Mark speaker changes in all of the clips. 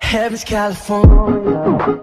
Speaker 1: Heaven's California.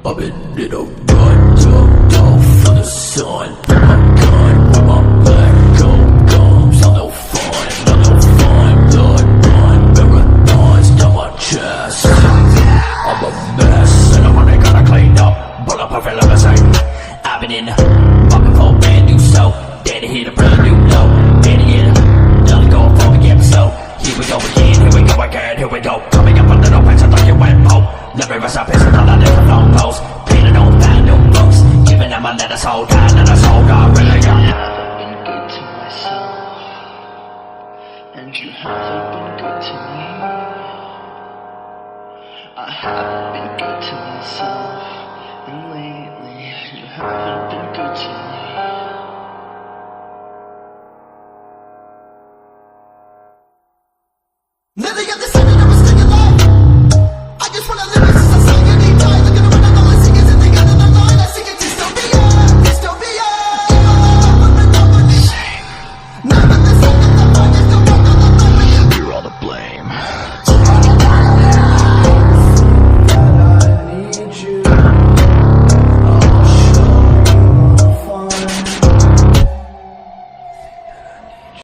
Speaker 2: I've been in a run, jumped off for the sun. Put my gun where my black gold gums. I'm no fun, blood run, marathons down my chest. I'm a mess, and I'm only gonna clean up. Pull up a feel limousine. I've been in, popping for a brand new soul. Daddy hit a brand new low. Daddy hit another goal for the episode. Here we go again, here we go again, here we go. Coming up a little picture like you went home. Never rest up, it's all the different long posts. Painted on bad no books. Giving them a letter soul, God, let us hold on, really young.
Speaker 3: I haven't been good to myself, and you haven't been good to me. I haven't been good to myself, and lately you haven't